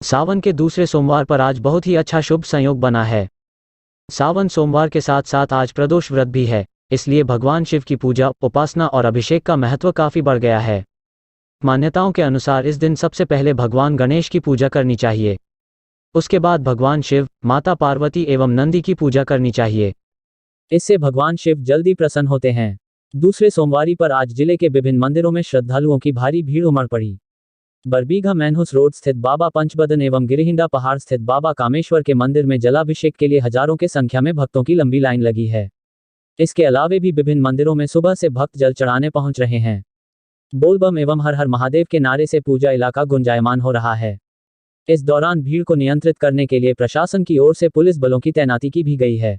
सावन के दूसरे सोमवार पर आज बहुत ही अच्छा शुभ संयोग बना है। सावन सोमवार के साथ साथ आज प्रदोष व्रत भी है, इसलिए भगवान शिव की पूजा, उपासना और अभिषेक का महत्व काफी बढ़ गया है। मान्यताओं के अनुसार इस दिन सबसे पहले भगवान गणेश की पूजा करनी चाहिए। उसके बाद भगवान शिव, माता पार्वती एवं नंदी की पूजा करनी चाहिए। इससे भगवान शिव जल्दी प्रसन्न होते हैं। दूसरे सोमवारी पर आज जिले के विभिन्न मंदिरों में श्रद्धालुओं की भारी भीड़ उमड़ पड़ी। बरबीघा मैनहुस रोड स्थित बाबा पंचबदन एवं गिरिहिंडा पहाड़ स्थित बाबा कामेश्वर के मंदिर में जलाभिषेक के लिए हजारों के संख्या में भक्तों की लंबी लाइन लगी है। इसके अलावे भी विभिन्न मंदिरों में सुबह से भक्त जल चढ़ाने पहुंच रहे हैं। बोलबम एवं हर हर महादेव के नारे से पूजा इलाका गुंजायमान हो रहा है। इस दौरान भीड़ को नियंत्रित करने के लिए प्रशासन की ओर से पुलिस बलों की तैनाती की भी गई है।